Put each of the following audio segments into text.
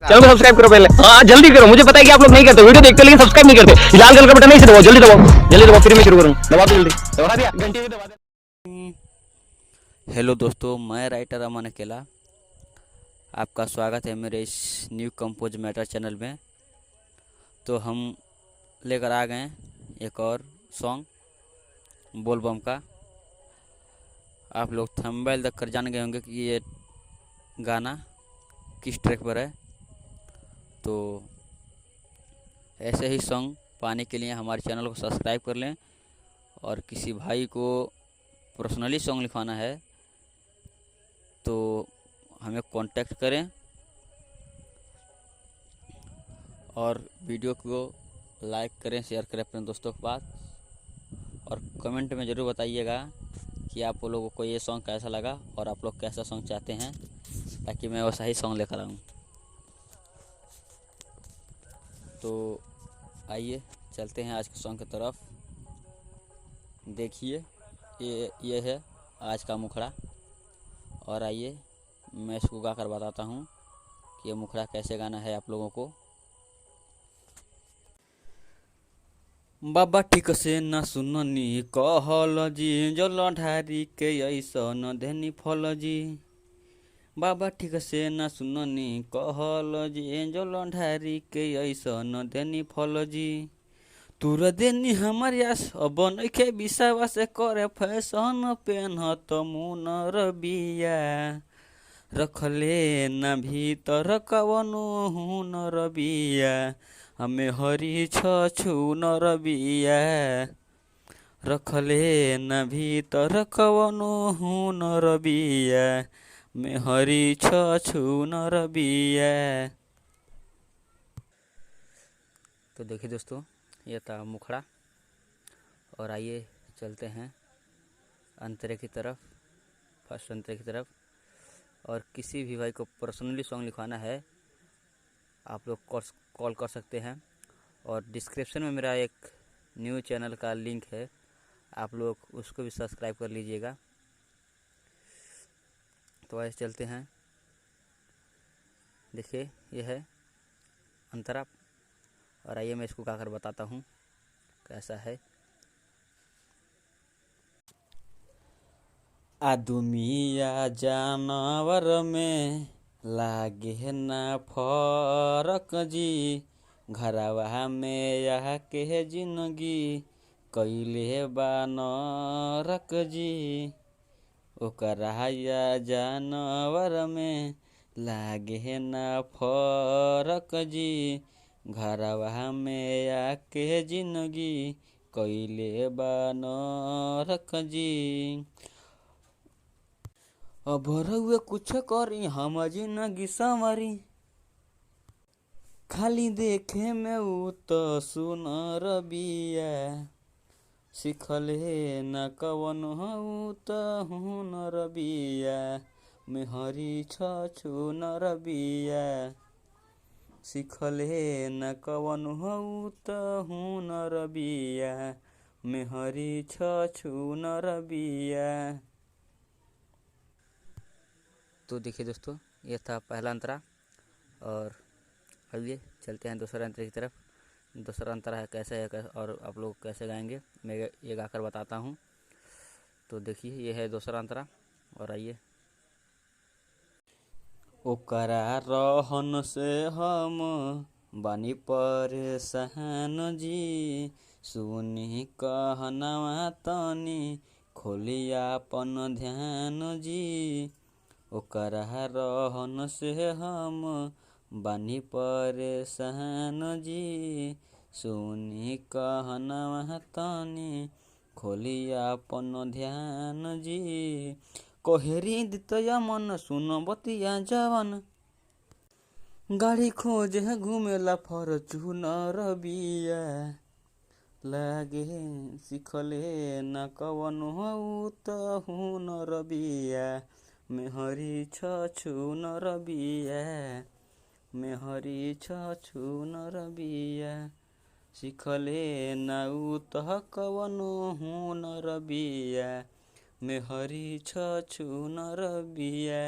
Channel को subscribe करो पहले। हाँ जल्दी करो, मुझे पता है कि आप लोग नहीं करते, वीडियो देखते लेकिन सब्सक्राइब नहीं करते। लाल कलर का बटन नहीं से दबाओ, जल्दी दबाओ, जल्दी दबाओ, फिर मैं शुरू करूँ। दबा दो जल्दी, दबा दिया, घंटी भी दबा दे। हेलो दोस्तों, मैं राइटर अमन अकेला आपका स्वागत है मेरे इस न्यू कंपोज मैटर चैनल में। तो हम लेकर आ गए एक और सॉन्ग बोल बम का। आप लोग थंबनेल देखकर जान गए होंगे कि ये गाना किस ट्रैक पर है। तो ऐसे ही सॉन्ग पाने के लिए हमारे चैनल को सब्सक्राइब कर लें, और किसी भाई को पर्सनली सॉन्ग लिखवाना है तो हमें कांटेक्ट करें, और वीडियो को लाइक करें, शेयर करें अपने दोस्तों के पास, और कमेंट में ज़रूर बताइएगा कि आप लोगों को ये सॉन्ग कैसा लगा और आप लोग कैसा सॉन्ग चाहते हैं, ताकि मैं वैसा ही सॉन्ग लेकर आऊँ। तो आइए चलते हैं आज के सॉन्ग की तरफ। देखिए ये है आज का मुखड़ा, और आइए मैं इसको गाकर बताता हूँ कि ये मुखड़ा कैसे गाना है आप लोगों को। बाबा ठीक से न सुननी कहल जी, जल ढारी के ऐसन देनी फल जी। बाबा ठीक से न सुननी कहल जी, जल ढारी के ऐसन देनी फल जी। तुर देनी हमार यास अब नइखे विश्वास करे, फैशन पेनहत मुन रबिया। रखले न भीतर कवनो हुनर बिया, हमें हरी छूनर बिया। रखले न भीतर कवनो हुनर बिया, में हरी छूनर बिया। तो देखिए दोस्तों, यह था मुखड़ा, और आइए चलते हैं अंतरे की तरफ, फर्स्ट अंतरे की तरफ। और किसी भी भाई को पर्सनली सॉन्ग लिखवाना है आप लोग कॉल कर सकते हैं, और डिस्क्रिप्शन में मेरा एक न्यू चैनल का लिंक है, आप लोग उसको भी सब्सक्राइब कर लीजिएगा। तो ऐसे चलते हैं, देखिए ये है अंतरा, और आइए मैं इसको गाकर बताता हूँ कैसा है। आदमिया जानवर में लागे ना फरक जी, घरवा में यह के जिंदगी कैले बा नरक जी। ओकरा या जानवर में लागे ना फरक जी, घरवा में या के जिंदगी कैले बा नरक जी। अब रउए कुछ करी हम जिंदगी संवरी, खाली देखे में उ तो सुनर बिया। सिखले न कवन उ तो हुनर बिया, में हरी छूनर बिया। सिखले न कवन उ तो हुनर बिया, में हरी छूनर बिया। तो देखिए दोस्तों, यह था पहला अंतरा, और आइए चलते हैं दूसरा अंतरे की तरफ। दूसरा अंतरा है कैसे है और आप लोग कैसे गाएंगे, मैं ये गाकर बताता हूँ। तो देखिए ये है दूसरा अंतरा, और आइए। ओकरा रहन से हम बानी परेशान जी, सुनी कहनवा तनी खोली आपन ध्यान जी। ओकरा रहन से हम बानी परेशान जी, सुनी कहनवा तनी खोली आपन ध्यान जी। कोहरी दितया मन सुन बतिया जवन, गाड़ी खोज है घूमेला फॉर्च्यूनर बिया। लागे सिखले न कवन उ तो हुनर बिया, में हरी छूनर बिया। में हरी छूनर बिया, सिखले न उ तो कवन हुनर बिया, में हरी छूनर बिया।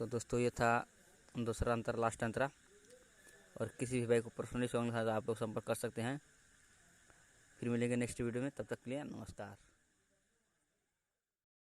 तो दोस्तों ये था दूसरा अंतरा, लास्ट अंतरा। और किसी भी भाई को पर्सनली सॉन्ग था तो आप लोग संपर्क कर सकते हैं। फिर मिलेंगे नेक्स्ट वीडियो में, तब तक के लिए नमस्कार।